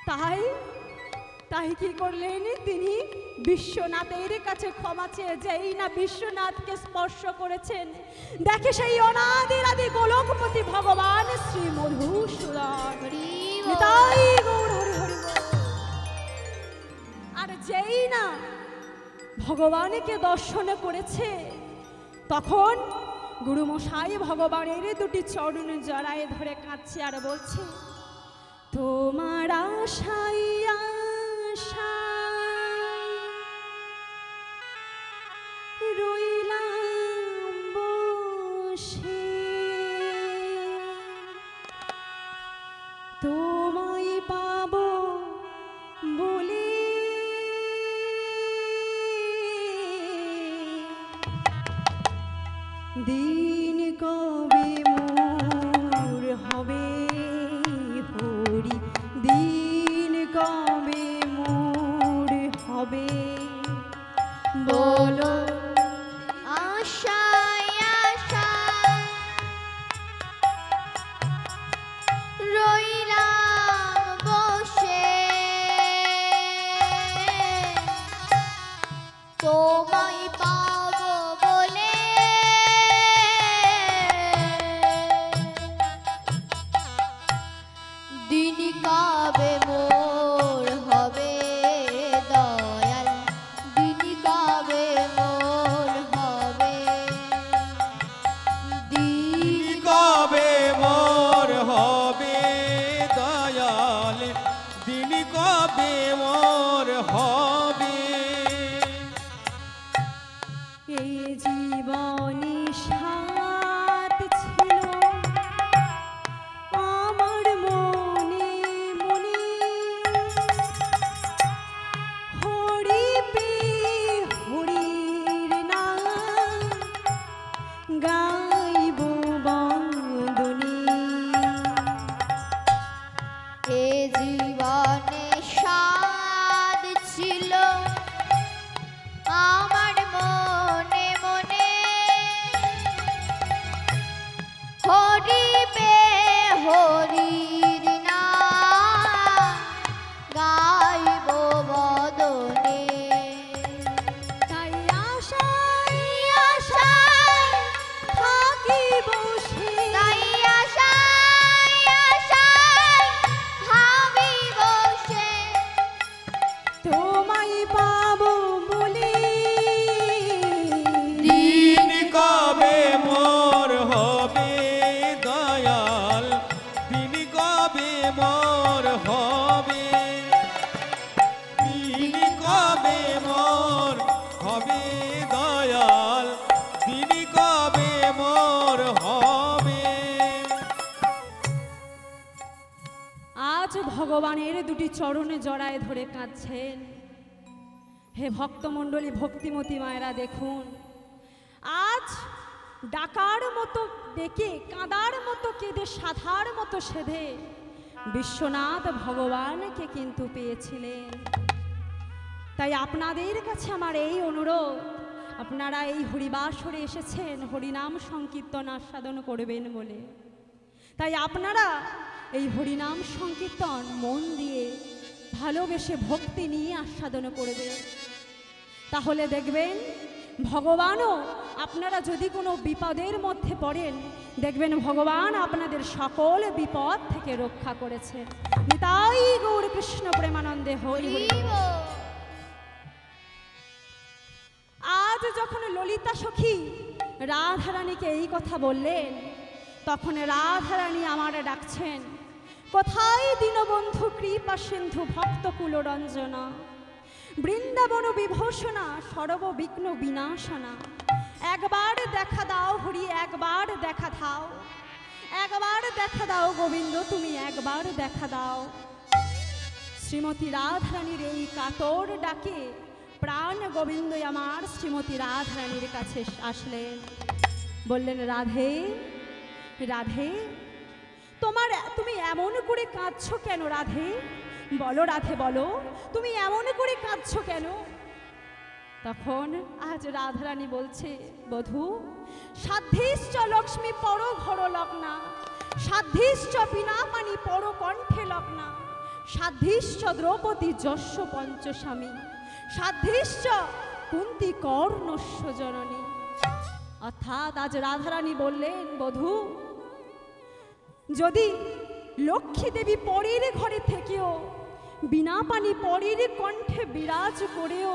তাই তাই কি করলেন তিনি? বিশ্বনাথের কাছে ক্ষমা চেয়ে যেই না বিশ্বনাথকে স্পর্শ করেছেন, দেখে সেই অনাদির আদি গোলকপতি ভগবান শ্রী মধুসূদন। তাই গৌর হরি হরি। আর যেই না ভগবানকে দর্শন করেছে, তখন গুরুমশাই ভগবানের দুটি চরণ জড়ায় ধরে কাঁদছে আর বলছে, তোমার আশাই আশা রইলাম বসে, তোমায় পাবো বলে দিন কবে মোর হবে হরি, দিন কবে মোর হবে বলো। আশায় আশায় রইলাম বসে, তোমায় পাবো বলে দিন কবে মোর হবে দয়াল, দিন কবে মোর হবে, দিন কবে মোর হবে দয়াল, দিন কবে মোর হবে। এই জীবনে সাথ ছিল আমার মনে মনে, হরি পে হরির নাম গাইব বন্দনে। এ জীবনে সাধ ছিল আমার মনে মনে, হরি পে হরির নাম গাইব বদনে। তাই আশায় আশায় থাকি বসে, তাই আশায় আশায় ভাবি বসে, তোমায় পাবো বলে দিন কবে মোর হবে দয়াল, দিন কবে মোর হবে, দিন কবে মোর হবে দয়াল, দিন কবে মোর হবে। আজ ভগবানের দুটি চরণে জড়ায় ধরে কাঁদছেন। হে ভক্তমণ্ডলী, ভক্তিমতী মায়েরা, দেখুন আজ ডাকার মতো ডেকে, কাঁদার মতো কেঁদে, সাধার মতো সেধে বিশ্বনাথ ভগবানকে কিন্তু পেয়েছিলেন। তাই আপনাদের কাছে আমার এই অনুরোধ, আপনারা এই হরিবাসরে এসেছেন হরিনাম সংকীর্তন আস্বাদন করবেন বলে। তাই আপনারা এই হরিনাম সংকীর্তন মন দিয়ে ভালোবেসে ভক্তি নিয়ে আস্বাদন করবেন। তাহলে দেখবেন ভগবানও, আপনারা যদি কোনো বিপদের মধ্যে পড়েন, দেখবেন ভগবান আপনাদের সকল বিপদ থেকে রক্ষা করেছেন। নিতাই গৌর কৃষ্ণ প্রেমানন্দে হরি হরি। আজ যখন ললিতা সখী রাধারানীকে এই কথা বললেন, তখন রাধারানী আমার ডাকছেন, কোথায় দীনবন্ধু কৃপা সিন্ধু ভক্ত কুলরঞ্জনা, বৃন্দাবন বিভূষণা সর্ববিঘ্ন বিনাশনা, একবার দেখা দাও হরি, একবার দেখা দাও, একবার দেখা দাও গোবিন্দ, তুমি একবার দেখা দাও। শ্রীমতী রাধারানীর এই কাতর ডাকে প্রাণ গোবিন্দ আমার শ্রীমতী রাধারানীর কাছে আসলেন, বললেন, রাধে রাধে, তুমি এমন করে কাঁদছো কেন রাধে? বলো রাধে, বলো তুমি এমন করে কাঁদছো কেন? তখন আজ রাধারানী বলছে, বধূ, সাধ্যিশ্চ লক্ষ্মী পর ঘর লগ্না, সাধ্যিশ্চ বিনা পানি পর কণ্ঠে লগ্না, সাধিশ্চ দ্রৌপদী যস্য পঞ্চস্বামী, সাধিশ্চ কুন্তি কর্ণস্য জননী। অর্থাৎ আজ রাধারানী বললেন, বধূ, যদি লক্ষ্মী দেবী পরীর ঘরে থেকেও বিনা পানি পরীর কণ্ঠে বিরাজ করেও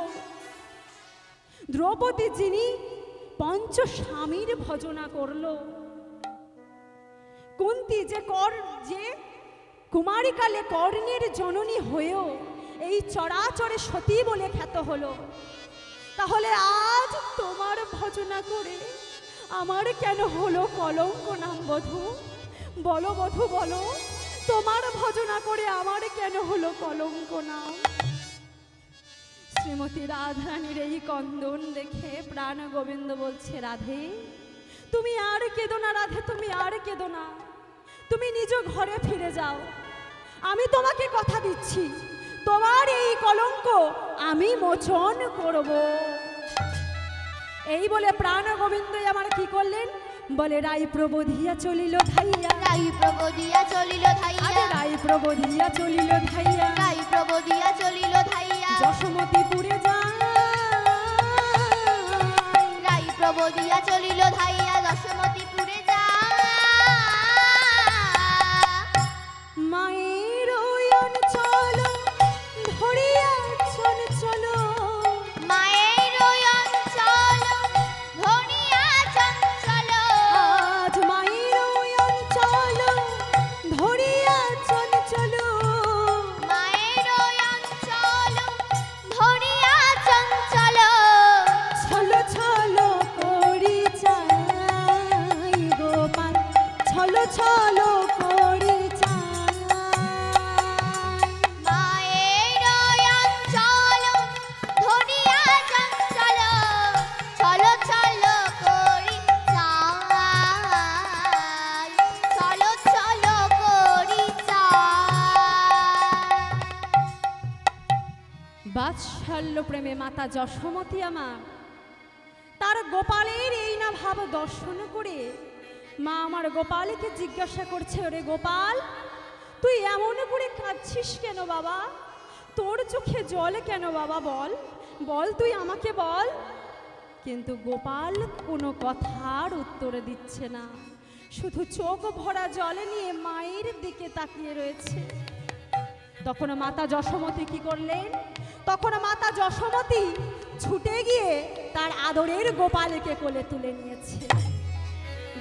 দ্রৌপদী যিনি পঞ্চস্বামীর ভজনা করল, কুন্তি যে কুমারীকালে কর্ণের জননী হয়েও এই চরাচরে সতী বলে খ্যাত হলো, তাহলে আজ তোমার ভজনা করে আমার কেন হলো কলঙ্ক নাম? বধূ বলো, বধূ বলো, তোমার ভজনা করে আমার কেন হলো কলঙ্ক নাম? শ্রীমতী রাধারানীর এই কন্দন দেখে প্রাণ গোবিন্দ বলছে, রাধে তুমি আর কেঁদো না, রাধে তুমি আর কেঁদো না, তুমি নিজ ঘরে ফিরে যাও। আমি তোমাকে কথা দিচ্ছি, তোমার এই কলঙ্ক আমি মোচন করব। এই বলে প্রাণ গোবিন্দ আমার কি করলেন? বলে রাই প্রবোধিয়া চলিল ধাইয়া, রাই প্রবোধিয়া চলিল ধাইয়া, রাই প্রবোধিয়া চলিল ধাইয়া, রাই প্রবোধিয়া চলিল ধাইয়া, যশোমতীপুরে যায়, রাই প্রবোধিয়া চলিল ধাইয়া, যশোমতীপুরে যায়। মায়ের ওই অঞ্চল ধরিয়া চঞ্চল, মায়ের ওই অঞ্চল ধরিয়া চঞ্চল, আজ মায়ের ওই অঞ্চল ধরিয়া চঞ্চল, মায়ের ওই অঞ্চল ধরিয়া চঞ্চল, ছল ছল করি চাই গোপাল, ছল ছল করি চাই। মায়ের ওই অঞ্চল ধরিয়া চঞ্চল, ছল ছল করি চাই, ছল ছল করি চাই। বাৎসল্য প্রেমে মাতা যশোমতী আমার তার গোপালের এই না ভাব দর্শন করে মা আমার গোপালকে জিজ্ঞাসা করছে, ওরে গোপাল তুই এমন করে কাঁদছিস কেন বাবা? তোর চোখে জল কেন বাবা? বল বল, তুই আমাকে বল। কিন্তু গোপাল কোনো কথার উত্তর দিচ্ছে না, শুধু চোখ ভরা জলে নিয়ে মায়ের দিকে তাকিয়ে রয়েছে। তখন মাতা যশোমতী কি করলেন? তখন মাতা যশোমতী ছুটে গিয়ে তার আদরের গোপালকে কোলে তুলে নিয়েছে।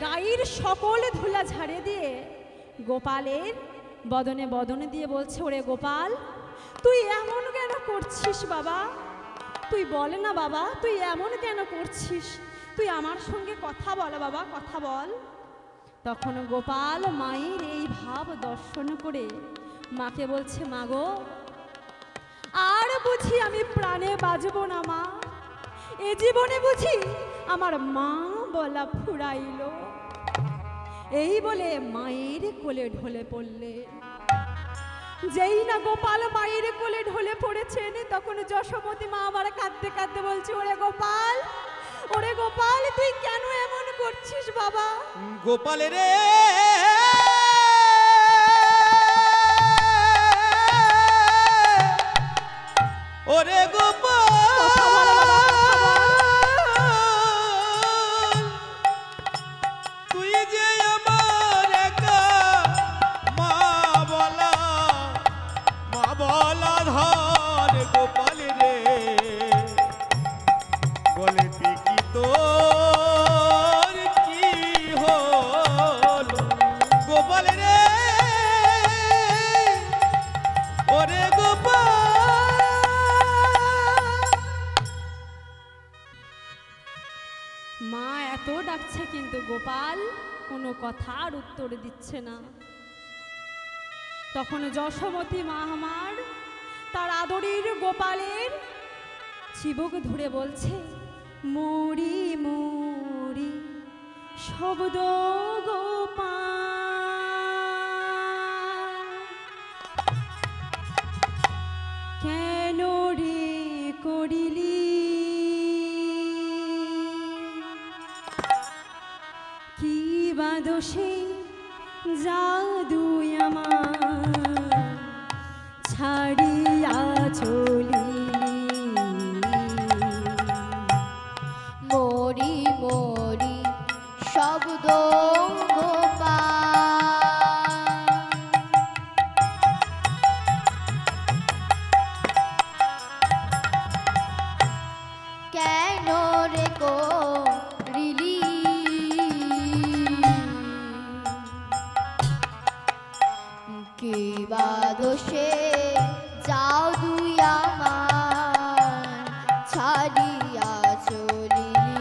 গায়ের সকল ধুলা ঝাড়ে দিয়ে গোপালের বদনে বদনে দিয়ে বলছে, ওরে গোপাল তুই এমন কেন করছিস বাবা? তুই বল না বাবা, তুই এমন কেন করছিস? তুই আমার সঙ্গে কথা বল বাবা, কথা বল। তখন গোপাল মায়ের এই ভাব দর্শন করে মাকে বলছে, মা গো আর বুঝি আমি প্রাণে বাজব না মা, এ জীবনে বুঝি আমার মা বলা ফুরাইল। এই বলে মায়ের কোলে ঢলে পড়লে। যেই না গোপাল মায়ের কোলে ঢলে পড়েছেন, তখন যশোমতী মা আমার কাঁদতে কাঁদতে বলছে, ওরে গোপাল, ওরে গোপাল তুই কেন এমন করছিস বাবা? গোপালে রে ওরে গোপাল, কথা বল বাবা, কথা বল। তুই যে আমার একা মা বলা ধর গোপাল রে, বলে দেখি তোর কি হল গোপাল রে, ওরে গোপাল। মা এত ডাকছে কিন্তু গোপাল কোনো কথার উত্তর দিচ্ছে না। তখন যশোমতী মা আমার তার আদরের গোপালের চিবুক ধরে বলছে, মরি মরি শব্দ গোপাল, কেন রে করিলি কি বাদোষে জাদু আমার, ছাড়িয়া চলিলি। মরি মরি শব্দ গোপাল, কেন রে করিলি কি বা দোষে যাও দুই আমার ছাড়িয়া চলিলি।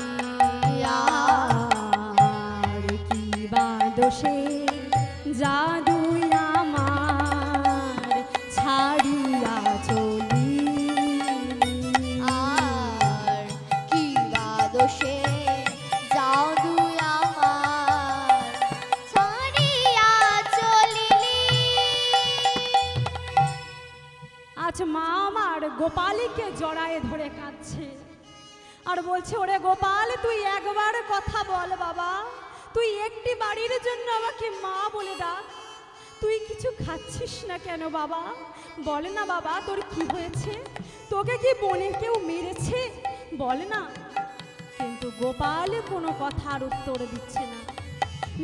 আর কি বা দোষে জাদুই আমার ছাড়িয়া চলিলি। আর কি বা দোষে যাও দুই আমার ছাড়িয়া চলিলি। আজ মা আমার গোপালীকে জড়ায়ে ধরে কাঁদছে আর বলছে, ওরে গোপাল তুই একবার কথা বল বাবা, তুই একটি বাড়ির জন্য আমাকে মা বলে ডাক। তুই কিছু খাচ্ছিস না কেন বাবা? বল না বাবা, তোর কি হয়েছে? তোকে কি বনে কেউ মেরেছে? বল না। কিন্তু গোপাল কোনো কথার উত্তর দিচ্ছে না।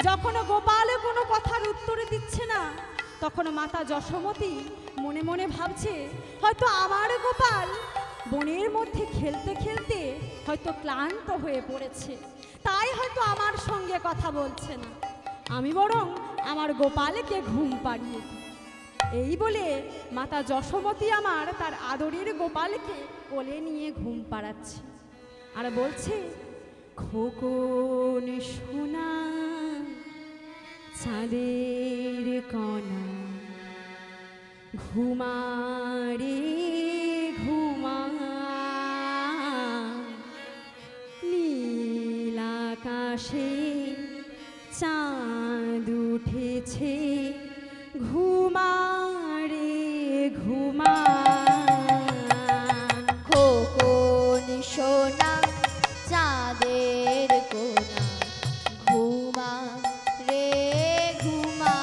যখন গোপাল কোনো কথার উত্তর দিচ্ছে না, তখন মাতা যশোমতী মনে মনে ভাবছে, হয়তো আমার গোপাল বনের মধ্যে খেলতে খেলতে হয়তো ক্লান্ত হয়ে পড়েছে, তাই হয়তো আমার সঙ্গে কথা বলছে না। আমি বরং আমার গোপালকে ঘুম পাড়িয়ে দিই। এই বলে মাতা যশোমতী আমার তার আদরের গোপালকে কোলে নিয়ে ঘুম পাড়াচ্ছে আর বলছে, খোকন সোনা চাঁদের কণা, ঘুমারে ঘুমা, নীল আকাশে চাঁদ উঠেছে, ঘুমারে ঘুমা। খোকন সোনা চাঁদের কোনা, ঘুমা রে ঘুমা,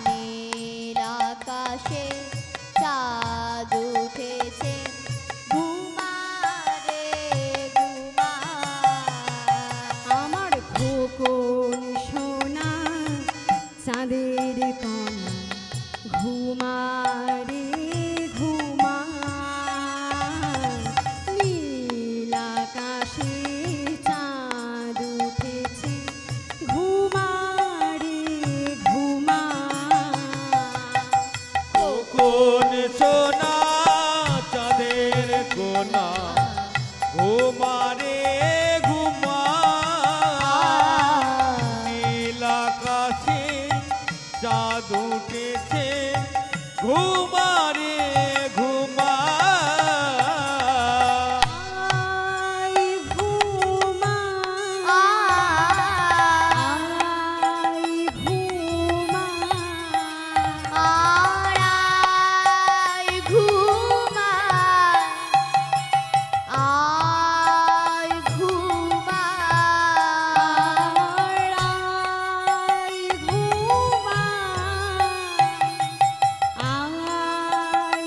নীল আকাশে চাঁদ উঠেছে, ঘুমা রে ঘুমা। আমার খোকন সোনা চাঁদের কণা, ঘুমারে ঘুমা, নীল আকাশে চাঁদ উঠেছে, ঘুমারে ঘুমা। কোন সোনা চাঁদের কোনা, ঘুমারে ঘুমা, নীল আকাশে চাঁদ উঠেছে, ঘুমারে ঘুমা। আয় ঘুমা, আয় ঘুমা, আয় ঘুমা, আয় ঘুমা, আয় ঘুমা, আয়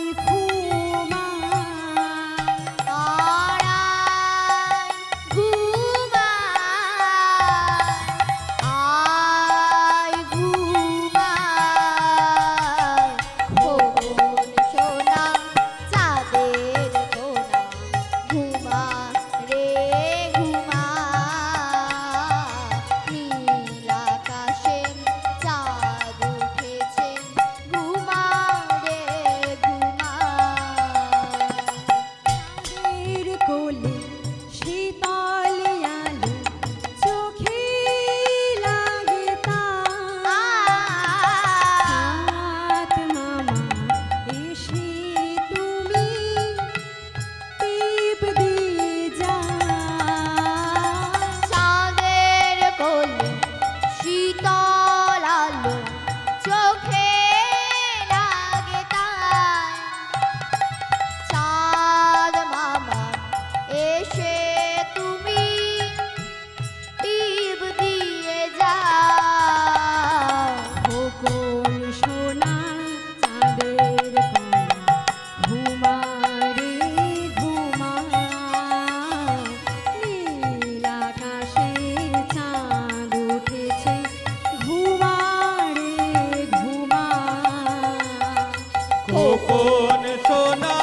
খোকন সোনা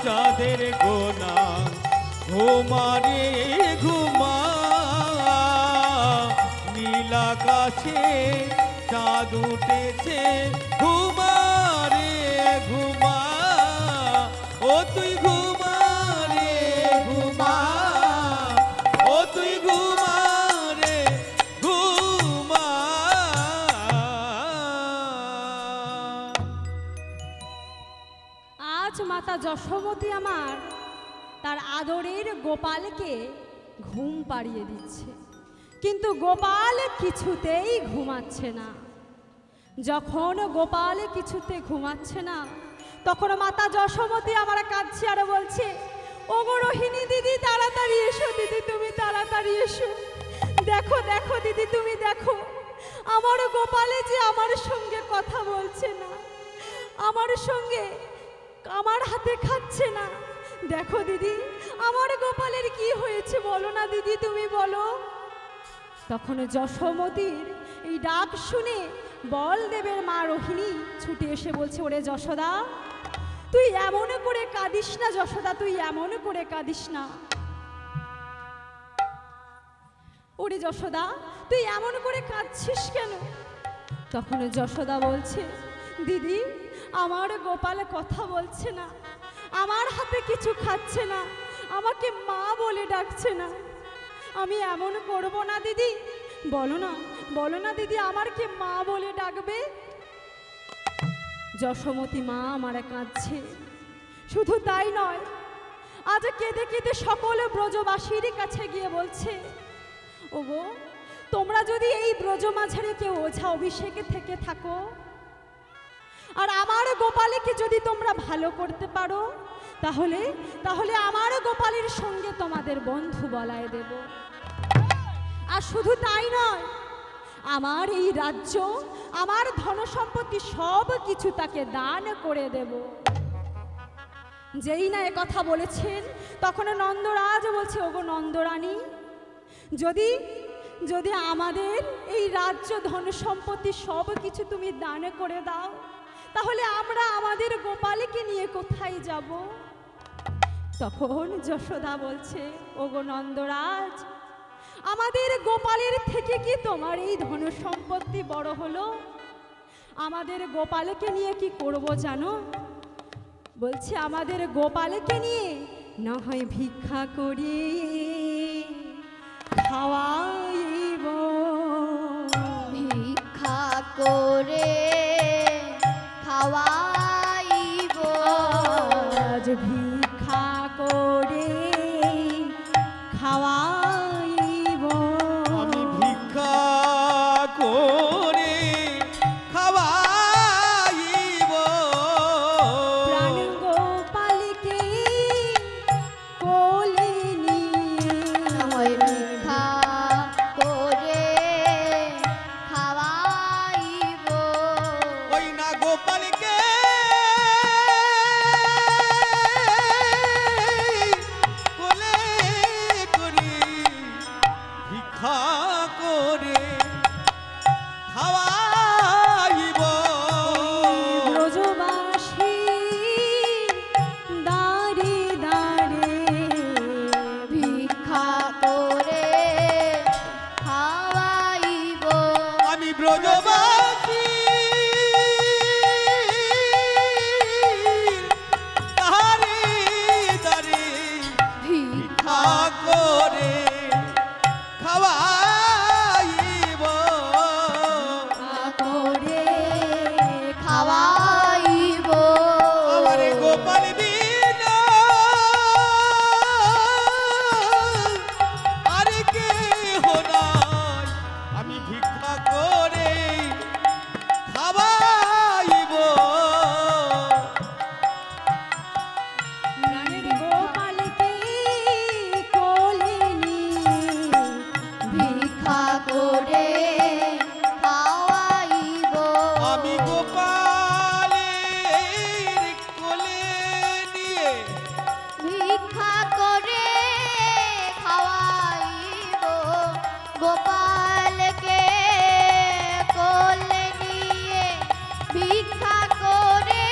চাঁদের গোনা ঘুমারে ঘুমা নীল আকাশে চাঁদ উঠেছে ঘুমারে ঘুমা ও তুই ঘুমারে ঘুমা ও তুই ঘুমারে ঘুমা। আজ মাতা যশোমতী আমার তার আদরের গোপালকে ঘুম পাড়িয়ে দিচ্ছে, কিন্তু গোপাল কিছুতেই ঘুমাচ্ছে না। যখন গোপাল কিছুতে ঘুমাচ্ছে না, তখন মাতা যশোমতী আমার কাঁদছে আর বলছে, ওগো রোহিণী দিদি তাড়াতাড়ি এসো, দিদি তুমি তাড়াতাড়ি এসো, দেখো দেখো দিদি তুমি দেখো, আমার গোপালে যে আমার সঙ্গে কথা বলছে না, আমার সঙ্গে আমার হাতে খাচ্ছে না, দেখো দিদি আমার গোপালের কি হয়েছে বলো না দিদি তুমি বলো। তখন যশোমতীর এই ডাক শুনে বলদেবের মা রোহিণী ছুটে এসে বলছে, ওরে যশোদা তুই এমন করে কাঁদিস না, যশোদা তুই এমন করে কাঁদিস না, ওরে যশোদা তুই এমন করে কাঁদছিস কেন। তখন যশোদা বলছে, দিদি আমার গোপাল কথা বলছে না, আমার হাতে কিছু খাচ্ছে না, আমাকে মা বলে ডাকছে না, আমি এমন করব না দিদি, বলো না বলো না দিদি আমার কে মা বলে ডাকবে। যশোমতী মা আমার কাঁদছে, শুধু তাই নয়, আজ কেঁদে কেঁদে সকল ব্রজবাসীর কাছে গিয়ে বলছে, ওগো তোমরা যদি এই ব্রজ মাঝারে কেউ ওঝা অভিষেকে থেকে থাকো আর আমার গোপালকে যদি তোমরা ভালো করতে পারো, তাহলে তাহলে আমার গোপালের সঙ্গে তোমাদের বন্ধু বলায় দেব। আর শুধু তাই নয়, আমার এই রাজ্য আমার ধনসম্পত্তি সব কিছু তাকে দান করে দেব। যেই না এ কথা বলেছেন, তখন নন্দরাজ বলছে, ওগো নন্দরানী যদি যদি আমাদের এই রাজ্য ধনসম্পত্তি সব কিছু তুমি দান করে দাও, তাহলে আমরা আমাদের গোপালকে নিয়ে কোথায় যাব। তখন যশোদা বলছে, ওগো নন্দরাজ আমাদের গোপালের থেকে কি তোমার এই ধনসম্পত্তি বড় হলো, আমাদের গোপালকে নিয়ে কি করব জানো, বলছে আমাদের গোপালকে নিয়ে না হয় ভিক্ষা করি খাওয়াইব, ভিক্ষা করে খাওয়াইব, আজ ভিক্ষা করে খাওয়াইব, আমি ভিক্ষা করে খাওয়াইব, প্রাণ গোপালকে কোলে নিয়ে হয় ভিক্ষা করে খাওয়াইব, ওই না গোপালকে কোলে করি ভিক্ষা করে খাওয়াইব, ব্রজবাসী দাঁড়ে দাঁড়ে ভিক্ষা করে খাওয়াইব, আমি ব্রজবাসী তারে তারে ভিক্ষা করে খাওয়াইব, করে খাওয়াইব, আমার গোপাল বিনা আর কেহ নাই, আমি ভিক্ষা করে খাওয়াইব, প্রাণের গোপালকে কোলে নিয়ে ভিক্ষা করে খাওয়াইব, আমি গোপালের কোলে নিয়ে ভিক্ষা করে খাওয়াইব, গোপালকে কোলে নিয়ে ভিক্ষা করে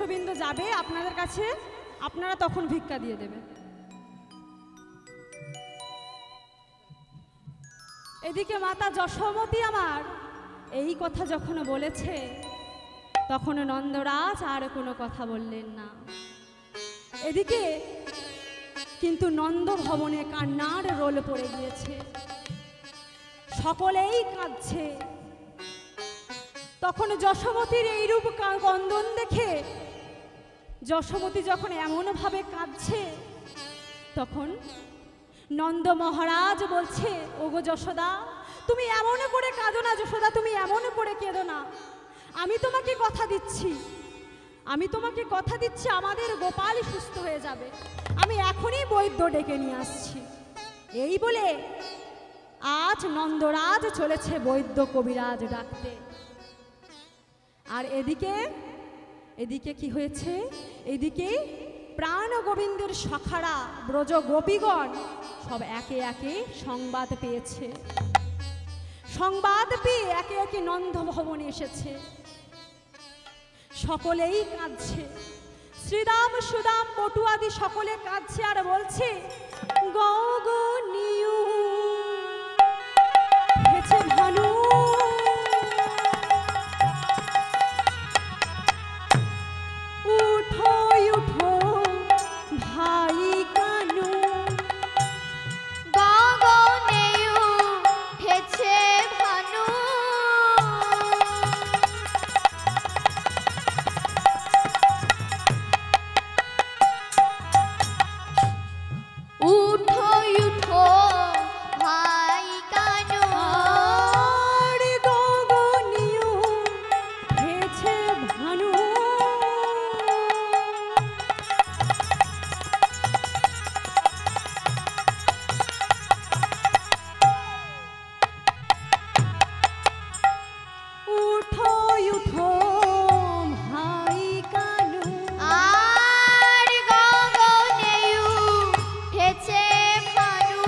বৈশ্যবৃন্দ যাবে আপনাদের কাছে, আপনারা তখন ভিক্ষা দিয়ে দেবেন। এদিকে মাতা যশোমতী আমার এই কথা যখন বলেছে, তখন নন্দরাজ আর কোনো কথা বললেন না। এদিকে কিন্তু নন্দ ভবনে কান্নার রোল পড়ে গিয়েছে, সকলেই কাঁদছে। তখন যশোমতীর এইরূপ কন্দন দেখে যশোমতী যখন এমনভাবে কাঁদছে, তখন নন্দ মহারাজ বলছে, ওগো যশোদা, তুমি এমন করে কাঁদো না যশোদা, তুমি এমন করে কেঁদো না। আমি তোমাকে কথা দিচ্ছি, আমি তোমাকে কথা দিচ্ছি, আমাদের গোপাল সুস্থ হয়ে যাবে। আমি এখনই বৈদ্য ডেকে নিয়ে আসছি। এই বলে আজ নন্দরাজ চলেছে বৈদ্য কবিরাজ ডাকতে। আর এদিকে কি হয়েছে, এদিকে প্রাণ গোবিন্দের সখারা ব্রজ গোপীগণ সব একে একে সংবাদ পেয়েছে। সংবাদ পেয়ে একে একে নন্দ ভবনে এসেছে, সকলেই কাঁদছে। শ্রীদাম সুদাম বটু আদি সকলে কাঁদছে আর বলছে, গগনিয়ু হেছে ভানু, উঠো উঠো ভাই কানু। গগনেয়ু হেছে ভানু, উঠো উঠো ভাই কানু। আর গগনিয়ু হেছে ভানু, উঠো উঠো ভাই কানু। আর গগনেয়ু হেছে ভানু,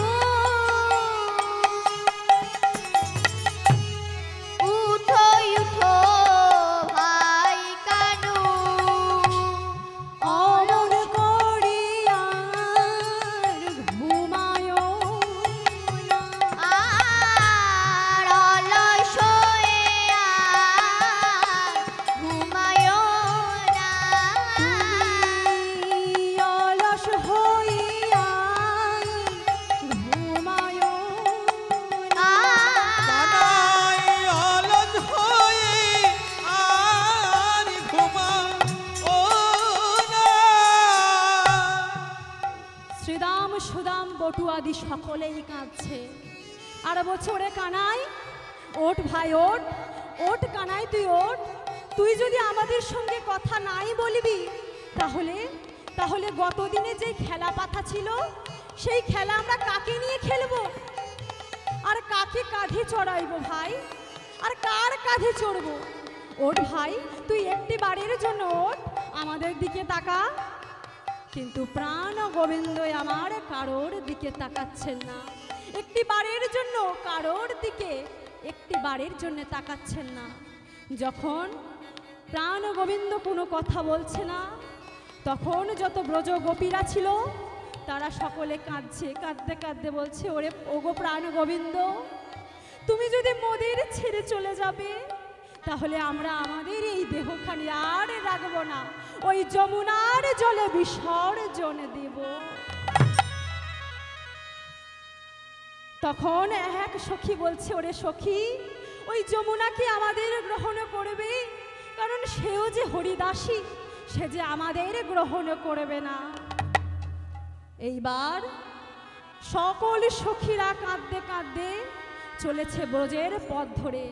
উঠো উঠো ভাই কানু। অমন করিয়ার ঘুমায় না, আর অলস হয়ে আর ঘুমায় না, অলস হইয়া ঘুমায় না। কানাই অলস হয়ে আর ঘুমাও না। শ্রীদাম সুদাম বটু আদি সকলেই কাঁদছে আর বলছে, ওরে কানাই ওঠ ভাই ওঠ, ওঠ কানাই তুই ওঠ। তুই যদি আমাদের সঙ্গে কথা নাই বলবি, তাহলে তাহলে গতদিনে যে খেলা পাতা ছিল, সেই খেলা আমরা কাকে নিয়ে খেলবো, আর কাকে কাঁধে চড়াইবো ভাই, আর কার কাঁধে চড়বো? ওঠ ভাই, তুই একটি বারের জন্য ওঠ, আমাদের দিকে তাকা। কিন্তু প্রাণ গোবিন্দ আমার কারোর দিকে তাকাচ্ছেন না, একটি বারের জন্য কারোর দিকে একটি বারের জন্য তাকাচ্ছেন না। যখন প্রাণ গোবিন্দ কোনো কথা বলছে না, তখন যত ব্রজ গোপীরা ছিল তারা সকলে কাঁদছে, কাঁদতে কাঁদতে বলছে, ওরে ওগো প্রাণ গোবিন্দ, তুমি যদি মোদের ছেড়ে চলে যাবে, তাহলে আমরা আমাদের এই দেহখানি আর রাখবো না, ওই যমুনার জলে বিসর্জন দেব। তখন এক সখী বলছে, ওরে সখী, ওই যমুনাকে আমাদের গ্রহণ করবে, কারণ সেও যে হরিদাসী, সে যে আমাদের গ্রহণ করবে না। এইবার সকল সখীরা কাঁদতে কাঁদতে চলেছে ব্রজের পথ ধরে।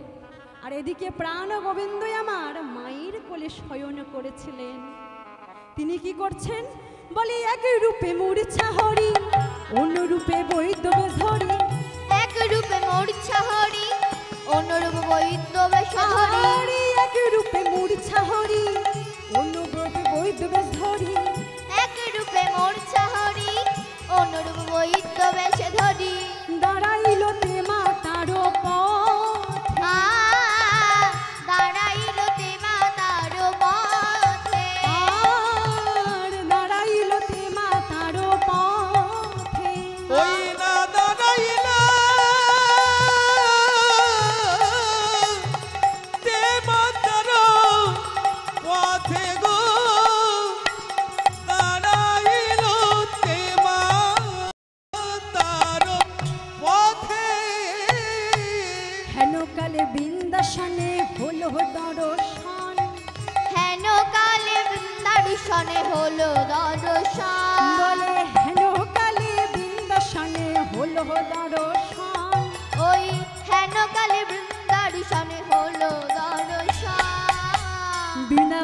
আর এদিকে প্রাণ গোবিন্দ আমার মায়ের কোলে শয়ন করেছিলেন। তিনি কি করছেন বলে, এক রূপে মূর্ছা হরি, অন্য রূপে বৈদ্য বেশ ধরি। এক রূপে মূর্ছা হরি, অন্যরূপ বৈদ্য বেশ ধরি। হরি এক রূপে মূর্ছা হরি, অন্য রূপে বৈদ্য বেশ ধরি। এক রূপে মূর্ছা হরি, অন্যরূপ বৈদ্য বেশ ধরি। দাঁড়াইল তে মাতার পথে, দাঁড়াইল তে মাতার পথে।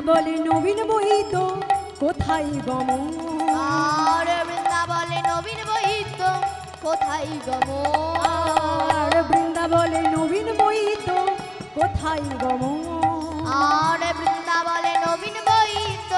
বৃন্দাবনে নবীন বৈদ্য কোথায় গমন? আর বৃন্দাবনে নবীন বৈদ্য কোথায় গমন? আর বৃন্দাবনে নবীন বৈদ্য কোথায় গমন? আর বৃন্দাবনে নবীন বৈদ্য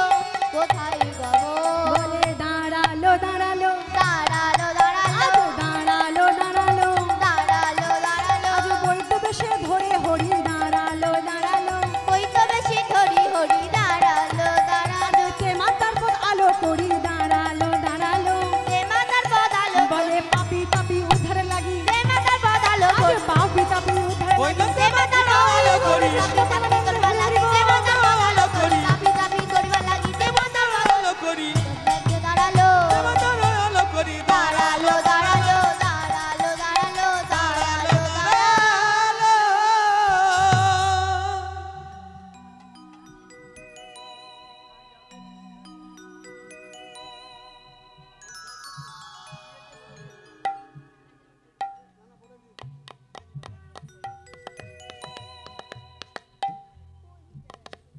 কোথায় গমন? বলে দাঁড়ালো দাঁড়ালো দাঁড়ালো দাঁড়ালো আজ দাঁড়ালো দাঁড়ালো দাঁড়ালো দাঁড়ালো আজ বৈদ্য বেশে ধরে হরি দাঁড়ালো দাঁড়ালো বৈদ্য বেশি ধরি হরি দাঁড়ালো দাঁড়ালো কে মাতার পথ আলো করি দাঁড়ালো দাঁড়ালো সে মাতার পদ আলো বলে পাপি তাপি উদ্ধার লাগি সে মাতার পদ আলো আজ পাপি তাপি উদ্ধার ওই লাগি সে মাতার পদ আলো করি সাপি সাপি করবা লাগি সে মাতার পদ আলো করি সাপি সাপি করবা লাগি সে মাতার পদ আলো করি দাঁড়ালো আলো করি দাঁড়ালো দাঁড়ালো দাঁড়ালো দাঁড়ালো দাঁড়ালো দাঁড়ালো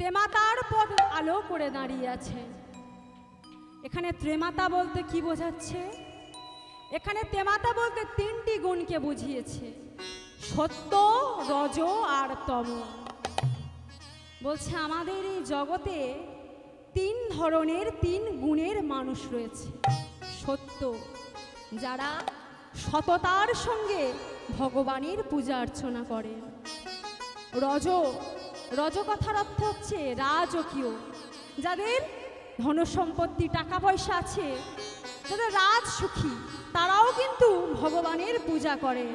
তেমাতার পদ আলো করে দাঁড়িয়ে আছে। এখানে ত্রেমাতা বলতে কি বোঝাচ্ছে? এখানে তেমাতা বলতে তিনটি গুণকে বুঝিয়েছে, সত্য, রজ আর তম। বলছে আমাদের এই জগতে তিন ধরনের তিন গুণের মানুষ রয়েছে। সত্য, যারা সততার সঙ্গে ভগবানের পূজা অর্চনা করে। রজ, রজ কথার অর্থ হচ্ছে রাজকীয়, যাদের ধনসম্পত্তি টাকা পয়সা আছে, যাদের রাজ সুখী, তারাও কিন্তু ভগবানের পূজা করে।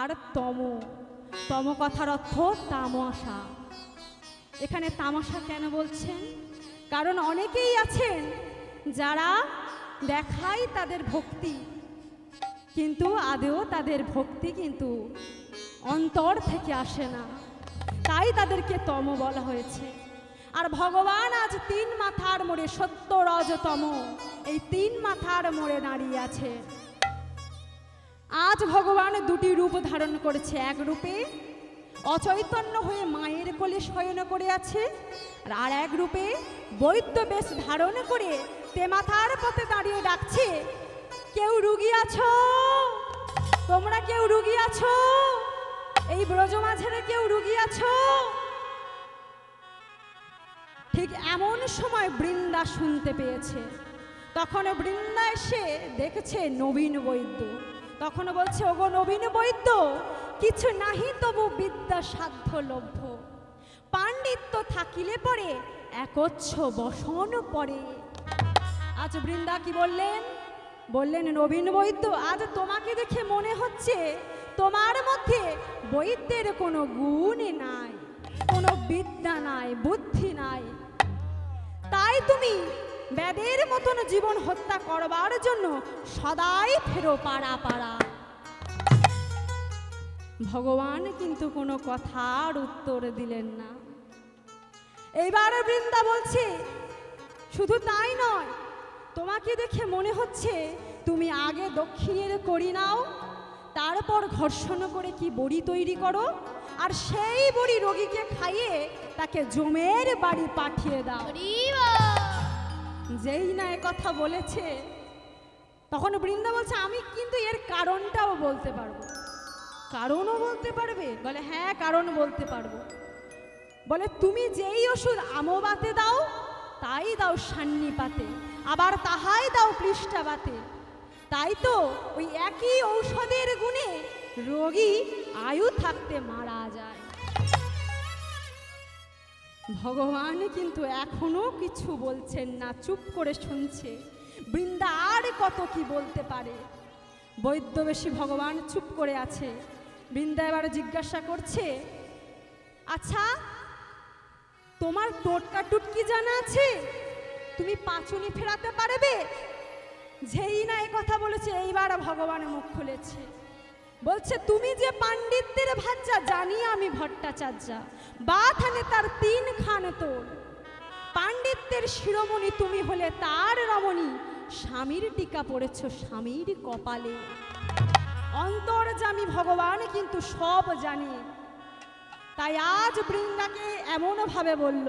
আর তম, তম কথার অর্থ তামাশা। এখানে তামাশা কেন বলছেন? কারণ অনেকেই আছেন যারা দেখায় তাদের ভক্তি, কিন্তু আদেও তাদের ভক্তি কিন্তু অন্তর থেকে আসে না, তাই তাদেরকে তম বলা হয়েছে। আর ভগবান আজ তিন মাথার মোড়ে, সত্য, রজ, তম, এই তিন মাথার মোড়ে দাঁড়িয়ে আছে। আজ ভগবান দুটি রূপ ধারণ করেছে। এক রূপে অচৈতন্য হয়ে মায়ের কোলে শয়ন করে আছে, আর এক রূপে বৈদ্য বেশ ধারণ করে তেমাথার পথে দাঁড়িয়ে ডাকছে, কেউ রুগী আছো? তোমরা কেউ রুগী আছো? এই ব্রজমাঝেরে কেউ রুগী আছো? ঠিক এমন সময় বৃন্দা শুনতে পেয়েছে। তখন বৃন্দা এসে দেখেছে নবীন বৈদ্য। তখন বলছে, ওগো নবীন বৈদ্য, কিছু নাহি তবু বিদ্যা সাধ্য লভ্য, পাণ্ডিত্য থাকিলে পরে একচ্ছ বসন পরে। আজ বৃন্দা কি বললেন? বললেন, নবীন বৈদ্য, আজ তোমাকে দেখে মনে হচ্ছে তোমার মধ্যে বৈদ্যের কোনো গুণ নাই, কোনো বিদ্যা নাই, বুদ্ধি নাই, তাই তুমি বেদের মতন জীবন হত্যা করবার জন্য সদাই ফেরো পাড়া পাড়া। ভগবান কিন্তু কোনো কথার উত্তর দিলেন না। এইবার বৃন্দা বলছে, শুধু তাই নয়, তোমাকে দেখে মনে হচ্ছে তুমি আগে দক্ষিণের করি নাও, তারপর ঘর্ষণ করে কি বড়ি তৈরি করো, আর সেই বড়ি রোগীকে খাইয়ে তাকে জমের বাড়ি পাঠিয়ে দাও। যেই না এ কথা বলেছে, তখন বৃন্দা বলছে, আমি কিন্তু এর কারণটাও বলতে পারবো। কারণও বলতে পারবে? বলে হ্যাঁ, কারণ বলতে পারবো। বলে তুমি যেই ওষুধ আমবাতে দাও, তাই দাও সান্নিপাতে, আবার তাহাই দাও পৃষ্ঠাবাতে, তাই তো ওই একই ঔষধের গুণে রোগী আয়ু থাকতে মারা যায়। ভগবান কিন্তু এখনো কিছু বলছেন না, চুপ করে শুনছে। বৃন্দা আর কত কি বলতে পারে? বৈদ্যবেশী ভগবান চুপ করে আছে। বৃন্দা এবার জিজ্ঞাসা করছে, আচ্ছা তোমার টোটকা টুটকি জানা আছে? তুমি পাঁচুনি ফেরাতে পারবে? যেই না এ কথা বলেছে, এইবার ভগবান মুখ খুলেছে। বলছে, তুমি যে পাণ্ডিত্যের ভাজ্যা, জানি আমি ভট্টাচার্য, বাথানে তার তিন খান তোর। পাণ্ডিত্যের শিরোমণি তুমি হলে তার রমণী, স্বামীর টিকা পড়েছ স্বামীর কপালে। অন্তর্যামী ভগবান কিন্তু সব জানে, তাই আজ বৃন্দাকে এমন ভাবে বলল,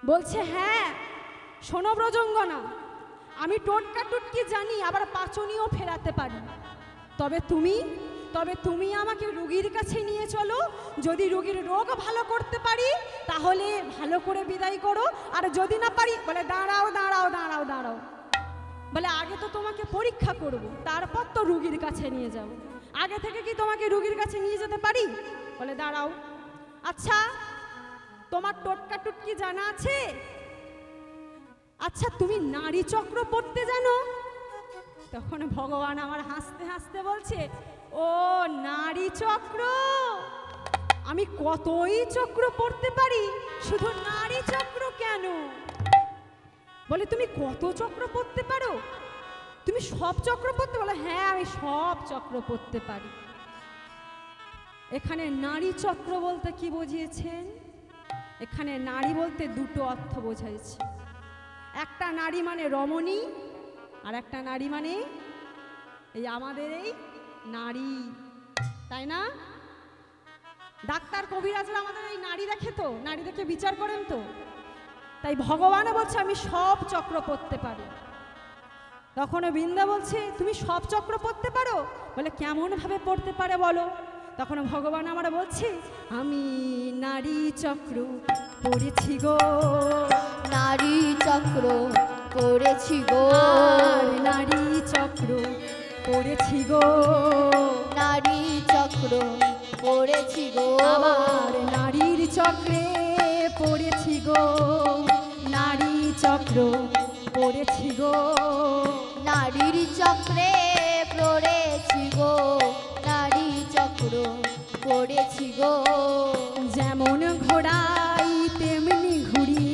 বলছে হ্যাঁ শোনো ব্রজঙ্গনা, আমি টোটকা টুটকি জানি, আবার পাচনিও ফেরাতে পারি। তবে তুমি আমাকে রুগীর কাছে নিয়ে চলো, যদি রুগীর রোগ ভালো করতে পারি তাহলে ভালো করে বিদায় করো, আর যদি না পারি বলে দাঁড়াও দাঁড়াও দাঁড়াও দাঁড়াও, বলে আগে তো তোমাকে পরীক্ষা করব, তারপর তো রুগীর কাছে নিয়ে যাব, আগে থেকে কি তোমাকে রুগীর কাছে নিয়ে যেতে পারি? বলে দাঁড়াও, আচ্ছা তোমার টোটকা টুটকি জানা আছে? আচ্ছা তুমি নারী চক্র পড়তে জানো? তখন ভগবান আমার হাসতে হাসতে বলছে, ও নারী চক্র, আমি কতই চক্র পড়তে পারি, শুধু নারী চক্র কেন? বলে তুমি কত চক্র পড়তে পারো? তুমি সব চক্র পড়তে? বলে হ্যাঁ আমি সব চক্র পড়তে পারি। এখানে নারী চক্র বলতে কি বুঝিয়েছেন? এখানে নারী বলতে দুটো অর্থ বোঝাইছে। একটা নারী মানে রমণী, আর একটা নারী মানে এই আমাদের এই নারী, তাই না? ডাক্তার কবিরাজরা আমাদের এই নারী দেখে তো, নারী দেখে বিচার করেন তো, তাই ভগবানও বলছে আমি সব চক্র পড়তে পারি। তখন বৃন্দা বলছে তুমি সব চক্র পড়তে পারো? বলে কেমন ভাবে পড়তে পারে বলো? তখন ভগবান আমরা বলছে আমি নারী চক্র পড়েছি গো, নারী চক্র পড়েছি গো, আর নারী চক্র পড়েছি গো, নারী চক্র পড়েছি গো, আবার নারীর চক্রে পড়েছি গো, নারী চক্র পড়েছি গো, নারীর চক্রে পড়েছি গো, নারী চক্র পড়েছি গো, যেমন ঘোড়াই তেমনি ঘুড়ি,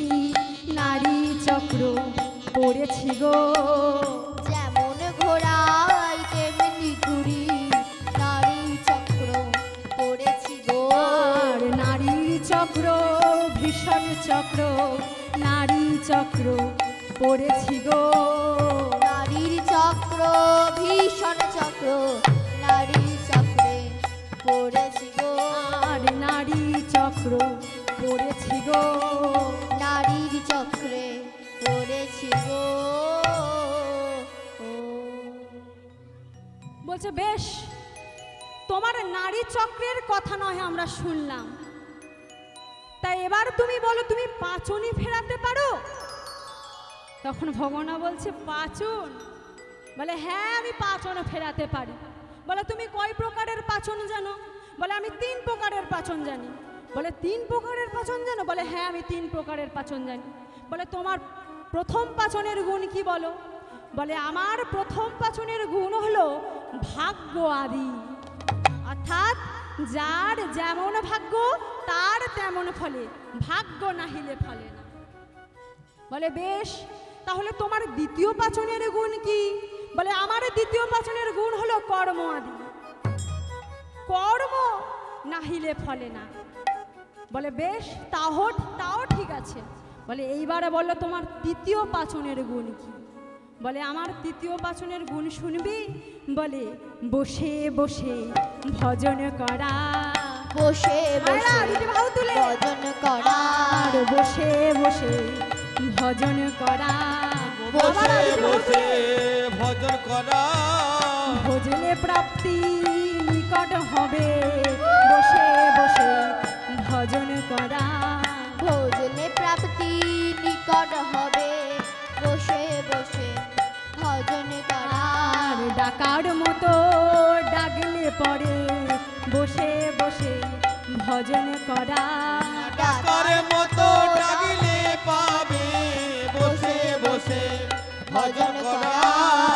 নারী চক্র পড়েছি গো, যেমন ঘোড়াই তেমনি ঘুড়ি, নারী চক্র পড়েছি গো, আর নারীর চক্র ভীষণ চক্র, নারী চক্র পড়েছি গো, নারীর চক্র ভীষণ চক্র, নারী চক্রে পড়েছি গো, আর নারী চক্র পড়েছি গো, নারীর চক্রে পড়েছি গো। বলছে বেশ, তোমার নারী চক্রের কথা নয় আমরা শুনলাম, তাই এবার তুমি বলো তুমি পাচনি ফেরাতে পারো? তখন ভগবান বলছে পাচন? বলে হ্যাঁ আমি পাচন ফেরাতে পারি। বলে তুমি কয় প্রকারের পাচন জানো? বলে আমি 3 প্রকারের পাচন জানি। বলে 3 প্রকারের পাচন জানো? বলে হ্যাঁ আমি 3 প্রকারের পাচন জানি। বলে তোমার প্রথম পাচনের গুণ কি বলো? বলে আমার প্রথম পাচনের গুণ হলো ভাগ্য আদি, অর্থাৎ যার যেমন ভাগ্য তার তেমন ফলে, ভাগ্য নাহিলে ফলে না। বলে বেশ, তাহলে তোমার দ্বিতীয় পাচনের গুণ কি? বলে আমার দ্বিতীয় পাচনের গুণ হলো কর্ম আদি, কর্ম নাহিলে ফলে না। বলে বেশ, তাও ঠিক আছে। বলে এইবারে বললো তোমার তৃতীয় পাচনের গুণ কি? বলে আমার তৃতীয় পাচনের গুণ শুনবি? বলে বসে বসে ভজন করা, বসে বসে ভজন করা, আর বসে বসে ভজন করা, বসে বসে ভজন করা, ভজনে প্রাপ্তি নিকট হবে, বসে বসে ভজন করা, ভজনে প্রাপ্তি নিকট হবে, বসে বসে ভজন করা, আর ডাকার মতো ডাকলে পরে বসে বসে ভজন করা, ডাকার মতো ডাকিলে পাবে, বসে বসে ভজন করা,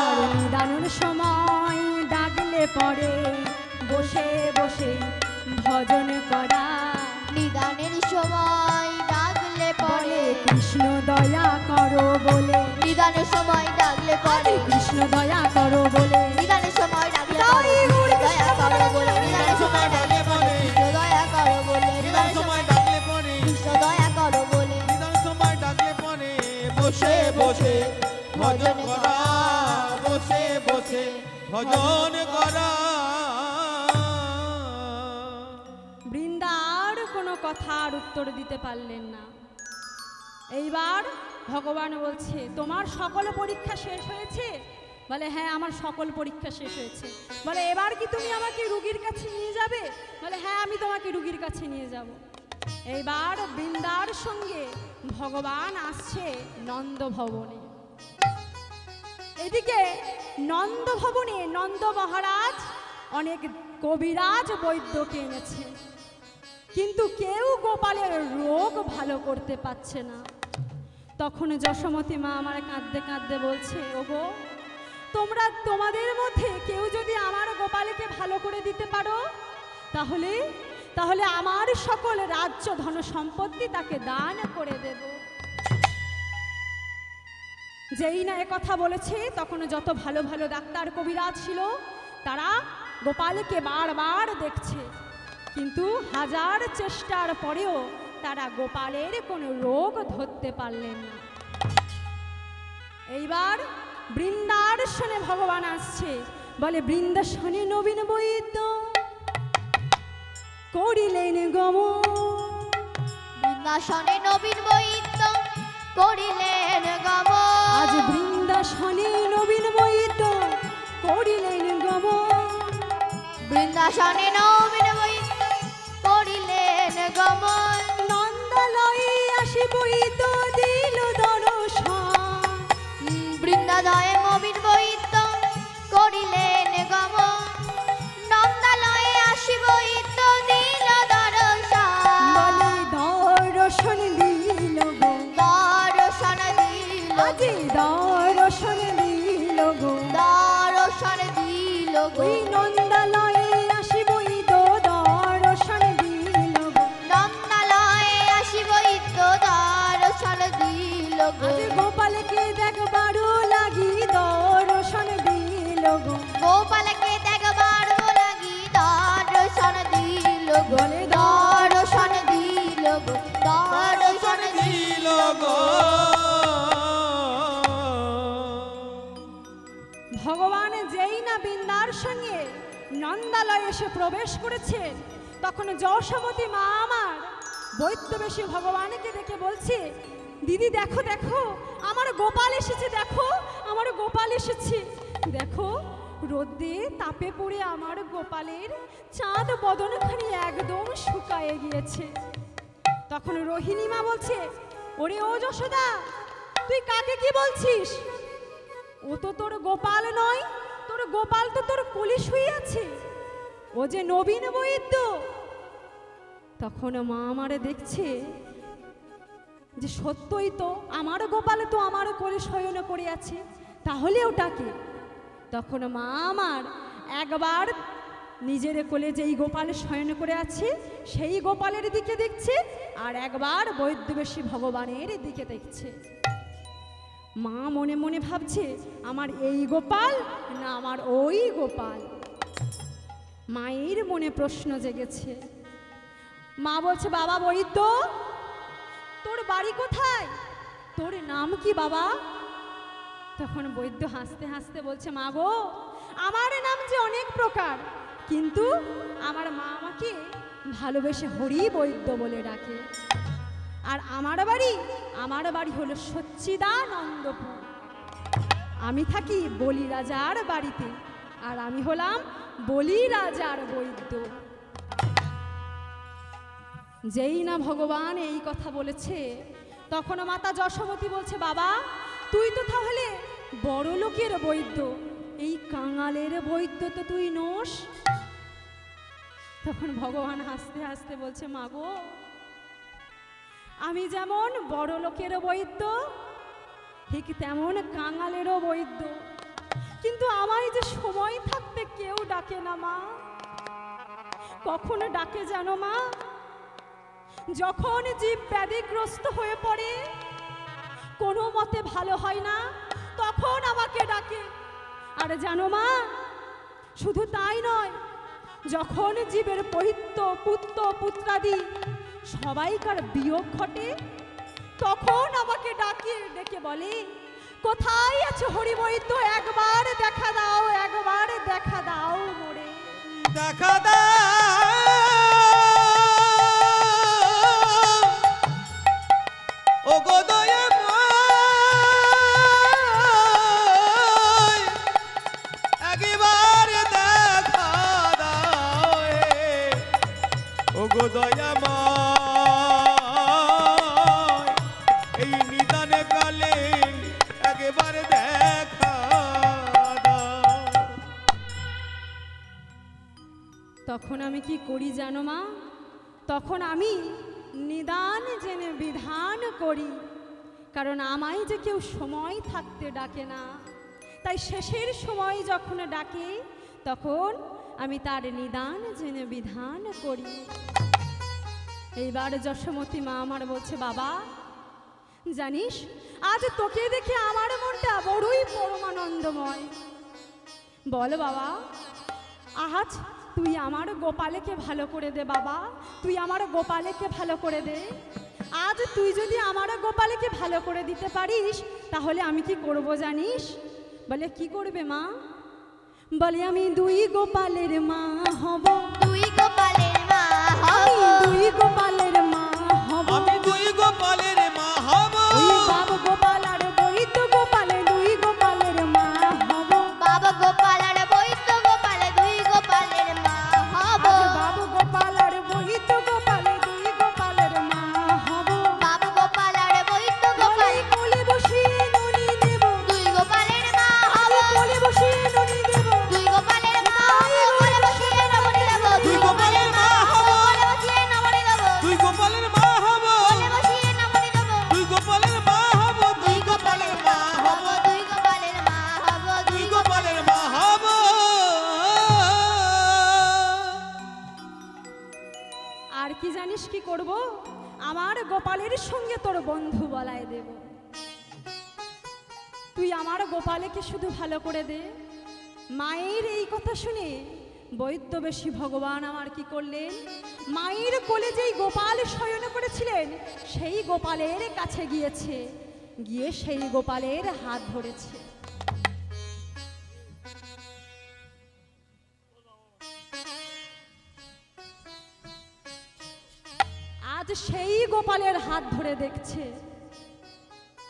আর নিদানের সময় ডাকলে পরে বসে বসে ভজন করা, নিদানের সময় ডাকলে বলে পরে, কৃষ্ণ দয়া করো বলে, নিদানের সময় ডাকলে পরে, কৃষ্ণ দয়া করো বলে, নিদানের সময় ডাকলে তাই পরে, গৌরী দয়া কৃষ্ণ করো দয়া বলে, করো, নিদানের সময় ডাকলে পরে, কৃষ্ণ দয়া করো বলে, নিদান সময় ডাকলে পরে, কৃষ্ণ দয়া করো বলে, নিদান সময় ডাকলে পরে, বসে বসে ভজন করা, বসে বসে ভজন করা। বৃন্দা আর কোনো কথার উত্তর দিতে পারলেন না। এইবার ভগবান বলছে তোমার সকল পরীক্ষা শেষ হয়েছে? বলে হ্যাঁ আমার সকল পরীক্ষা শেষ হয়েছে। বলে এবার কি তুমি আমাকে রুগীর কাছে নিয়ে যাবে? বলে হ্যাঁ আমি তোমাকে রুগীর কাছে নিয়ে যাব। এইবার বৃন্দার সঙ্গে ভগবান আসছে নন্দ ভবনে। এদিকে নন্দ ভবনে নন্দ মহারাজ অনেক কবিরাজ বৈদ্যকে এনেছে, কিন্তু কেউ গোপালের রোগ ভালো করতে পারছে না। তখন যশোমতী মা আমার কাঁদতে কাঁদতে বলছে, ওগো তোমরা তোমাদের মধ্যে কেউ যদি আমার গোপালকে ভালো করে দিতে পারো তাহলে তাহলে আমার সকল রাজ্য ধন সম্পত্তি তাকে দান করে দেব। যেই না কথা বলেছে তখন যত ভালো ভালো ডাক্তার কবিরাজ ছিল তারা গোপালকে বারবার দেখছে, কিন্তু হাজার চেষ্টার পরেও তারা গোপালের কোনো রোগ ধরতে পারলেন না। এইবার বৃন্দারসনে ভগবান আসছে, বলে বৃন্দাসনে নবীন বৈদ্য করিলেন গমন। বৃন্দাসনে নবীন বৈদ্য করিলেন গমন। আজ বৃন্দাসনে নবীন বৈদ্য করিলেন গমন। বৃন্দাসনে নবীন বৈদ্য করিলেন গমন। নন্দালয়ে আসি বৈদ্য দিল দর্শন। বৃন্দালয়ে নবীন বৈদ্য করিলেন গমন। নন্দালয়ে আসি বৈদ্য দিল দর্শন। বলে দর্শন দিল গো, দর্শন দিল আজি দর্শন দিল গো, দর্শন দিল গো। ওই নন্দালয়ে আসি বৈদ্য দর্শন দিল গো। নন্দালয়ে আসি বৈদ্য দর্শন দিল গো। আজ গোপালকে দেখবারও লাগি দর্শন দিল গো। গোপালকে দেখবার লাগি দর্শন দিল গো। বলে দর্শন দিল গো, দর্শন দিল গো। ভগবান যেই না বৃন্দার সঙ্গে নন্দালয়ে এসে প্রবেশ করেছেন তখন যশোমতী মা আমার বৈদ্যবেশী ভগবানকে দেখে বলছে, দিদি দেখো দেখো আমার গোপাল এসেছে, দেখো আমার গোপাল এসেছে, দেখো রোদে তাপে পড়ে আমার গোপালের চাঁদ বদনখানি একদম শুকায়ে গিয়েছে। তখন রোহিণী মা বলছে, ওরে ও যশোদা তুই কাকে কি বলছিস? ও তো তোর গোপাল নয়, তোর গোপাল তো তোর কোলে শুয়ে আছে, ও যে নবীন বৈদ্য। তখন মা আমারে দেখছে যে সত্যই তো আমার গোপাল তো আমার কোলে শয়ন করে আছে, তাহলে ওটাকে। তখন মা আমার একবার নিজের কোলে যেই গোপাল শয়ন করে আছে সেই গোপালের দিকে দেখছে, আর একবার বৈদ্যবেশী ভগবানের দিকে দেখছে। মা মনে মনে ভাবছে আমার এই গোপাল না আমার ওই গোপাল। মায়ের মনে প্রশ্ন জেগেছে। মা বলছে, বাবা বৈদ্য তোর বাড়ি কোথায়, তোর নাম কি বাবা? তখন বৈদ্য হাসতে হাসতে বলছে, মা গো আমার নাম যে অনেক প্রকার, কিন্তু আমার মা আমাকে ভালোবেসে হরি বৈদ্য বলে ডাকে। আর আমার বাড়ি হলো সচ্চিদানন্দপুর। আমি থাকি বলি রাজার বাড়িতে, আর আমি হলাম বলি রাজার বৈদ্য। যেই না ভগবান এই কথা বলেছে তখন মাতা যশোমতী বলছে, বাবা তুই তো তাহলে বড় লোকের বৈদ্য, এই কাঙালের বৈদ্য তো তুই নোস। তখন ভগবান হাসতে হাসতে বলছে, মা গো আমি যেমন বড় লোকের বৈদ্য ঠিক তেমন কাঙালেরও বৈদ্য, কিন্তু আমায় যে সময় থাকতে কেউ ডাকে না মা। কখন ডাকে জানো মা? যখন জীব ব্যাধিগ্রস্ত হয়ে পড়ে, কোনো মতে ভালো হয় না, তখন আমাকে ডাকে। আর জানো মা, শুধু তাই নয়, যখন জীবের পৈত্য পুত্র পুত্রাদি সবাইকার বিয়োগ ঘটে, তখন আমাকে ডেকে বলে, কোথায় আছে হরিবৈদ্য, একবার দেখা দাও, একবার দেখা দাও মোরে, দেখা দাও ও গো তখন আমি কি করি জানো মা? তখন আমি নিদান জেনে বিধান করি, কারণ আমায় যে কেউ সময় থাকতে ডাকে না, তাই শেষের সময় যখন ডাকে তখন আমি তার নিদান জেনে বিধান করি। এইবার যশোমতী মা আমার বলছে, বাবা জানিস আজ তোকে দেখে আমার মনটা বড়ই পরমানন্দময়। বল বাবা, আজ তুই আমার গোপালকে ভালো করে দে বাবা, তুই আমার গোপালকে ভালো করে দে। আজ তুই যদি আমার গোপালকে ভালো করে দিতে পারিস তাহলে আমি কি করব জানিস? বলে কি করবে মা? বলে আমি দুই গোপালের মা হব। দুই গোপালের মা হব। দুই গোপালের মা হব। আমি দুই গোপালের মা হব। ওই বাবা গোপাল আর বৈদ্য গোপালে দুই গোপালের মা হব। বাবা গোপাল আর বৈদ্য গোপালে দুই গোপালের মা হব। আজ বাবা গোপাল আর বৈদ্য গোপালে দুই গোপালের মা হব। বাবা গোপাল আর বৈদ্য গোপাল কোলে বসিয়ে ননি দেব। দুই গোপালের মা হব। কোলে বসিয়ে ননি দেব। দুই গোপালের মা হব। কোলে বসিয়ে নমনি দেব। দুই গোপালের মা হব। কোলে বসিয়ে নমনি দেব। দুই গোপালের মা হব। কোলে বসিয়ে নমনি দেব। দুই গোপালের মা হব। দুই গোপালের মা হব। দুই গোপালের মা হব। দুই গোপালের মা হব। আর কি জানিস কি করব? আমার গোপালের সঙ্গে তোর বন্ধু বলায় দেব। তুই আমার গোপালকে শুধু ভালো করে দে। মায়ের এই কথা শুনে বৈদ্যবেশী ভগবান আমার কি করলেন? মায়ের কোলে যেই গোপাল শয়ন করেছিলেন সেই গোপালের কাছে গিয়েছে, গিয়ে সেই গোপালের হাত ধরেছে। আজ সেই গোপালের হাত ধরে দেখছে,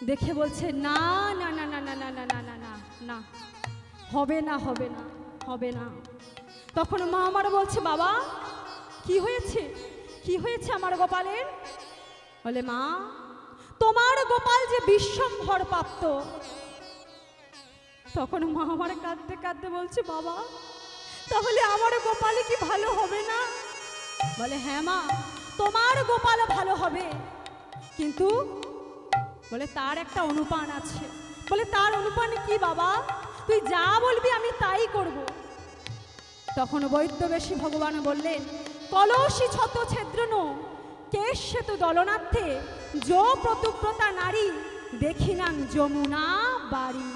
দেখে বলছে না না না না না না না না না না না, হবে না হবে না হবে না। তখন মা আমার বলছে, বাবা কি হয়েছে, কি হয়েছে আমার গোপালের? বলে মা তোমার গোপাল যে বিশ্বম্ভর প্রাপ্ত। তখন মা আমার কাঁদতে কাঁদতে বলছে, বাবা তাহলে আমার গোপালে কি ভালো হবে না? বলে হ্যাঁ মা তোমার গোপাল ভালো হবে, কিন্তু বলে তার একটা অনুপান আছে। বলে তার অনুপান কি বাবা? তুই যা বলবি আমি তাই করব। তখন বৈদ্যবেশী ভগবান বললেন, কলসি ছত ছেদ্রন কেশ সেতু দলনাথে যো প্রতুব্রতা নারী দেখিনাং যমুনা বাড়ি।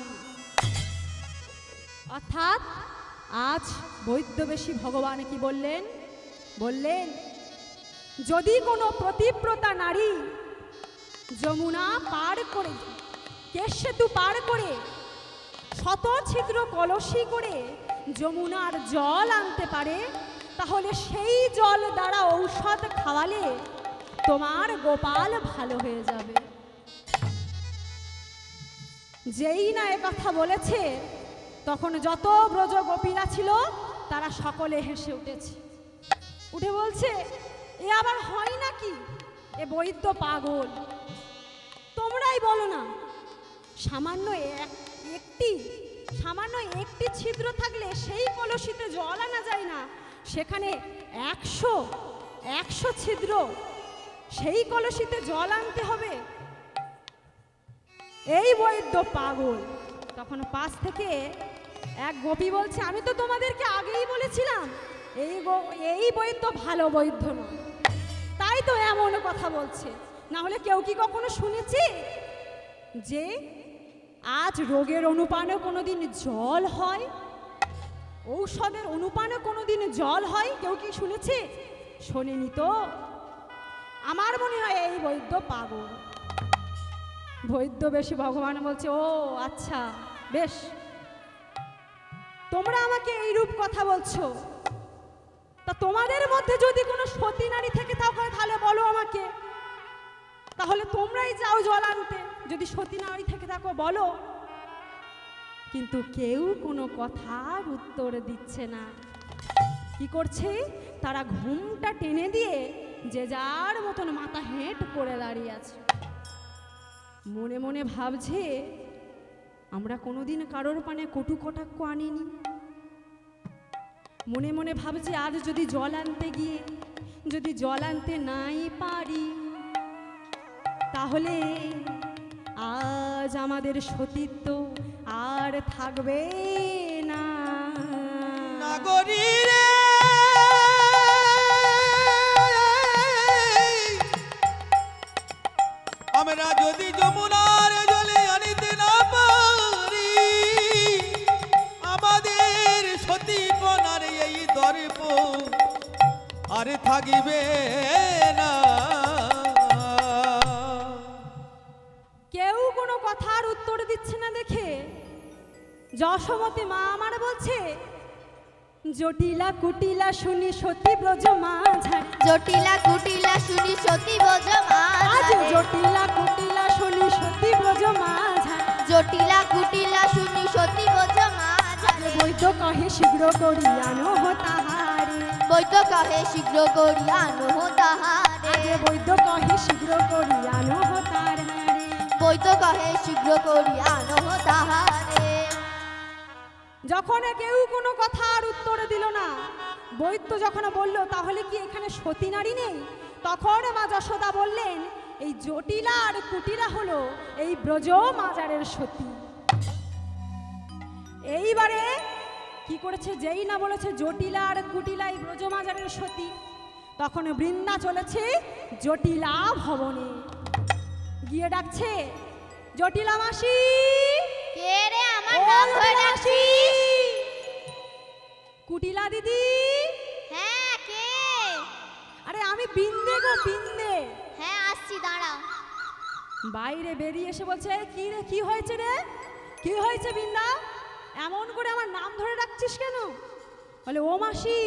অর্থাৎ আজ বৈদ্যবেশী ভগবান কি বললেন? বললেন যদি কোনো প্রতিব্রতা নারী যমুনা পার করে, কেশ সেতু পার করে, শত ছিদ্র কলসি করে যমুনার জল আনতে পারে, তাহলে সেই জল দ্বারা ঔষধ খাওয়ালে তোমার গোপাল ভালো হয়ে যাবে। যেই না এ কথা বলেছে তখন যত ব্রজ গোপীরা ছিল তারা সকলে হেসে উঠেছে, উঠে বলছে এ আবার হয় নাকি? এ বৈদ্য পাগল। তোমরাই বলো না, সামান্য একটি ছিদ্র থাকলে সেই কলসিতে জল আনা যায় না, সেখানে 100 ছিদ্র সেই কলসিতে জল আনতে হবে। এই বৈদ্য পাগল। তখন পাশ থেকে এক গোপী বলছে, আমি তো তোমাদেরকে আগেই বলেছিলাম এই বৈদ্য ভালো বৈদ্য নয়, তাই তো এমন কথা বলছে। না হলে কেউ কি কখনো শুনেছি যে আজ রোগের অনুপানে কোনোদিন জল হয়, ঔষধের অনুপানে কোনোদিন জল হয়? কেউ কি শুনেছে? শোনেনি তো। আমার মনে হয় এই বৈদ্য পাগল। বৈদ্যবেশী ভগবান বলছে, ও আচ্ছা বেশ, তোমরা আমাকে এই রূপ কথা বলছো, তা তোমাদের মধ্যে যদি কোনো সতী নারী থেকে থাকে তাহলে বলো আমাকে, তাহলে তোমরাই যাও জল আনতে। যদি সতী নারী থেকে থাকো বলো। কিন্তু কেউ কোনো কথার উত্তর দিচ্ছে না। কি করছে? তারা ঘুমটা টেনে দিয়ে যে যার মতন মাথা হেঁট করে দাঁড়িয়ে আছে। মনে মনে ভাবছে, আমরা কোনোদিন কারোর পানে কটু কটাক্ষ আনিনি, মনে মনে ভাবছে আজ যদি জল আনতে গিয়ে যদি জল আনতে নাই পারি, তাহলে আজ আমাদের সতীত্ব আর থাকবে না। নাগরী রে আমরা যদি যমুনার জলে আনিতে না পারি, আমাদের সতীপনার এই দর্প আর থাকিবে না। কেউ কোনো কথার উত্তর দিচ্ছে না দেখে যশোমতী মা আমার বলছে, জটিলা কুটিলা শুনি সতী ব্রজ মাঝারে। জটিলা কুটিলা শুনি সতী ব্রজ আজ মাঝারে। জটিলা কুটিলা শুনি সতী ব্রজ মাঝারে। জটিলা কুটিলা শুনি সতী ব্রজ মাঝারে। বৈদ্য কহে শীঘ্র করি আনো হো তাহারে। বৈদ্য কহে শীঘ্র করি আনো হো তাহারে। আগে বৈদ্য কহে শীঘ্র করি আনো হো তাহারে। বৈদ্য কহে শীঘ্র করি আনো হো তাহারে। যখন কেউ কোনো কথার উত্তর দিল না, বৈদ্য যখন বলল তাহলে কি এখানে সতী নারী নেই, তখন মা যশোদা বললেন, এই জটিলা আর কুটিলা হলো এই ব্রজ মাজারের সতী। এইবারে কি করেছে, যেই না বলেছে জটিলা আর কুটিলা এই ব্রজ মাজারের সতী, তখন বৃন্দা চলেছে জটিলা ভবনে, গিয়ে ডাকছে, জটিলা মাসি, কে রে আমার ও নাম ধরে জটিলা মাসি, ডাকছিস? কুটিলা দিদি। হ্যাঁ কে? আরে আমি বিন্দে গো বিন্দে। হ্যাঁ আসছি, দাঁড়াও। বাইরে বেরিয়ে এসে বলছে, কি রে, কি হয়েছে রে, কি হয়েছে বিন্দা, এমন করে আমার নাম ধরে ডাকছিস কেন? বলে, ও মাসি,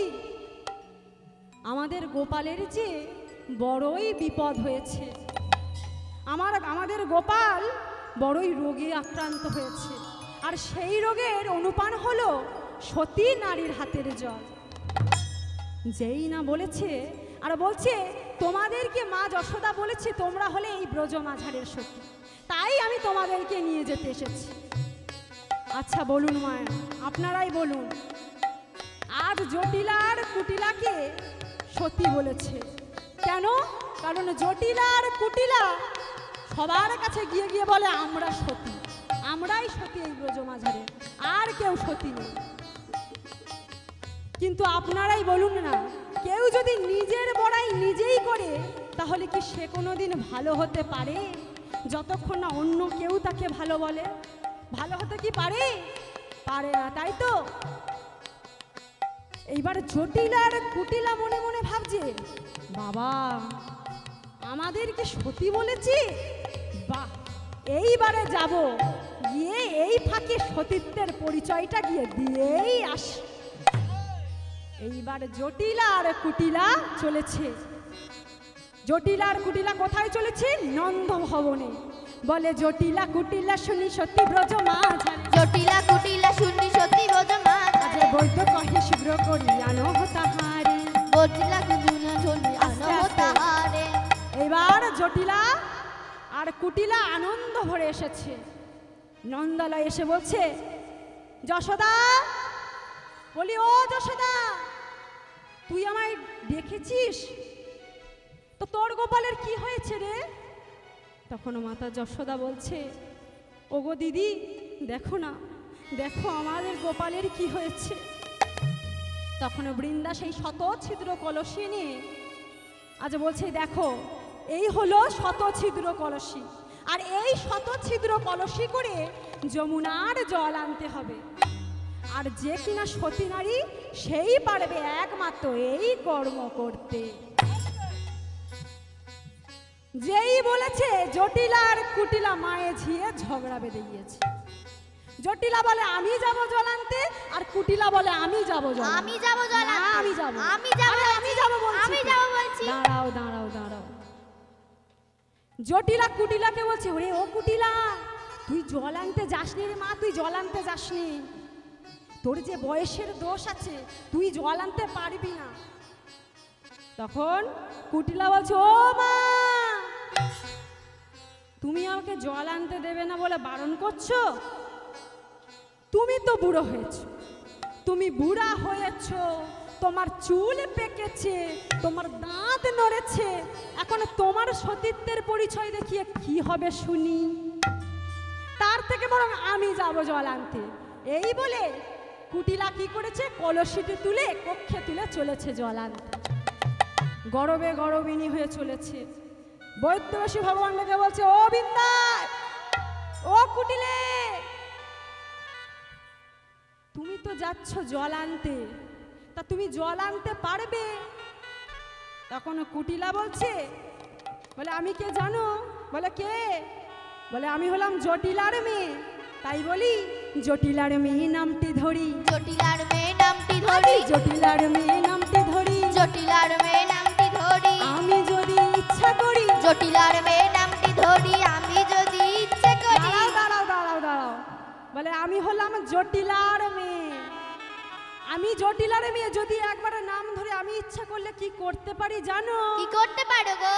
আমাদের গোপালের যে বড়ই বিপদ হয়েছে। আমাদের গোপাল বড়ই রোগে আক্রান্ত হয়েছে, আর সেই রোগের অনুপান হলো সতী নারীর হাতের জল। যেই না বলেছে আর বলছে, তোমাদেরকে মা যশোদা বলেছে তোমরা হলে এই ব্রজ মাঝারের সতী, তাই আমি তোমাদেরকে নিয়ে যেতে এসেছি। আচ্ছা বলুন মা, আপনারাই বলুন, আজ জটিলার কুটিলাকে সতী বলেছে কেন? কারণ জটিলা আর কুটিলা সবার কাছে গিয়ে গিয়ে বলে, আমরা সতী, আমরাই সতী এই ব্রজ মাঝারে, আর কেউ সতী নেই। কিন্তু আপনারাই বলুন না, কেউ যদি নিজের বড়াই নিজেই করে, তাহলে কি সে কোনোদিন ভালো হতে পারে? যতক্ষণ না অন্য কেউ তাকে ভালো বলে, ভালো হতে কি পারে? পারে না, তাই তো? এইবার জটিলা আর কুটিলা মনে মনে ভাবছে, বাবা আমাদেরকে সতী বলেছি, বাহ, এইবারে যাব, গিয়ে এই ফাঁকে সতীত্বের পরিচয়টা গিয়ে দিয়েই আসি। এইবার জটিলা আর কুটিলা চলেছে। জটিলা আর কুটিলা কোথায় চলেছে? নন্দ ভবনে। বলে, জটিলা কুটিলা শুনি সতী ব্রজ মাঝারে। জটিলা কুটিলা শুনি সতী ব্রজ মাঝারে। বৈদ্য কহে শীঘ্র করি আনো হো তাহারে। জটিলা কুটিলা শুনি আনো হো তাহারে। এবার জটিলা আর কুটিলা আনন্দ ভরে এসেছে। নন্দালয় এসে বলছে, যশোদা, বলি, ও যশোদা, তুই আমায় দেখেছিস তো, তোর গোপালের কি হয়েছে রে? তখন মাতা যশোদা বলছে, ওগো দিদি, দেখো না, দেখো আমাদের গোপালের কি হয়েছে। তখন বৃন্দা সেই শত ছিদ্র কলসি নিয়ে আজ বলছে, দেখো এই হলো শত ছিদ্র কলসি, আর এই শত ছিদ্র কলসি করে যমুনার জল আনতে হবে, আর যে কিনা সতী নারী সেই পারবে একমাত্র এই কর্ম করতে। যেই বলেছে, জটিলা আর কুটিলা মায়ে ঝিয়ে ঝগড়া বেঁধে গিয়েছে। জটিলা বলে, আমি যাব জল আনতে, আর কুটিলা বলে, আমি যাব জল আনতে। আমি যাব জল না, আনতে। আমি যাব, আমি যাব, আরে আমি যাব বলছি, আমি যাব বলছি। দাঁড়াও দাঁড়াও দাঁড়াও। জটিলা কুটিলাকে বলছে, ওরে ও কুটিলা, তুই জল আনতে যাসনি রে মা, তুই জল আনতে যাসনি, তোর যে বয়সের দোষ আছে, তুই জল আনতে পারবি না। তখন কুটিলা বলছে, ও মা, তুমি আমাকে জল আনতে দেবে না বলে বারণ করছো? তুমি তো বুড়ো হয়েছো, তুমি বুড়া হয়েছ, তোমার চুল পেকেছে, তোমার দাঁত নড়েছে, এখন তোমার সতীত্বের পরিচয় দেখিয়ে কি হবে শুনি? তার থেকে বরং আমি যাব জল আনতে। এই বলে কুটিলা কি করেছে, কলসিতে তুলে কক্ষে তুলে চলেছে জল আনতে। গরবে গরবিনী হয়ে চলেছে। বৈদ্যবাসী ভগবান ডেকে বলছে, ও বিন্দায়, ও কুটিলে, তুমি তো যাচ্ছ জল আনতে, তা তুমি জল আনতে পারবে? তখন কুটিলা বলছে, বলে আমি কে জানো? বলে কে? বলে আমি হলাম জটিলার মেয়ে। তাই বলি জটিলার মেয়ে নামটি ধরি, জটিলার মেয়ে নামটি ধরি, জটিলার মেয়ে নামটি ধরি, জটিলার মেয়ে নামটি ধরি, আমি যদি ইচ্ছা করি। জটিলার মেয়ে নামটি ধরি, আমি যদি ইচ্ছে করি। দাঁড়াও দাঁড়াও দাঁড়াও দাঁড়াও, বলে আমি হলাম জটিলার মেয়ে। আমি জটিলার মেয়ে, যদি একবার নাম ধরে আমি ইচ্ছা করলে কি করতে পারি জানো? কি করতে পারো গো?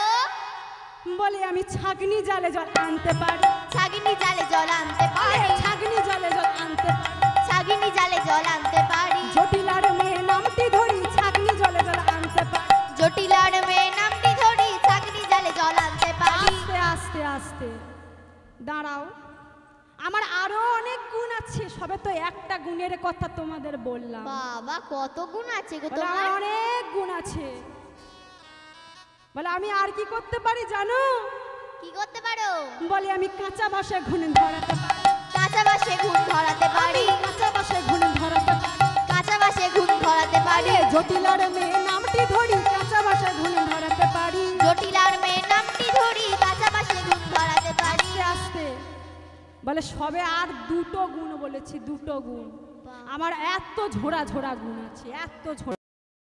বলে আমি ছাগনি জালে জল আনতে পারি। ছাগিনি জালে জল আনতে পারি, ছাগনি জালে জল আনতে পারি। ছাগিনি জালে জল আনতে পারি, জটিলার মেয়ে নামটি ধরি, ছাগনি জলে জল আনতে পারি। জটিলার মেয়ে নামটি ধরি, ছাগিনি জালে জল আনতে পারি। আস্তে আস্তে আস্তে দাঁড়াও, আমার আরো অনেক গুণ আছে, সবে তো একটা গুণের কথা তোমাদের বললাম। বাবা কত গুণ আছে গো বলে আমার তোমার। অনেক গুণ আছে। বলে আমি আর কি করতে পারি জানো? কি করতে পারো? বলে আমি কাঁচা বাসে ঘুণ ধরাতে পারি। কাঁচা বাসে ঘুম ধরাতে পারি, কাঁচা বাসে ঘুণ ধরাতে পারি। কাঁচা বাসে ঘুম ধরাতে পারি, জটিলার মেয়ে নামটি ধরি, কাঁচা বাসে ঘুণ ধরাতে পারি। জটিলার মেয়ে নামটি ধরি, কাঁচা বাসে ঘুম ধরাতে পারি। আস্তে আস্তে বলে সবে আর দুটো গুণ বলেছি, দুটো গুণ। আমার এত ঝোড়া ঝোড়া গুণ আছে, এত ঝোড়া।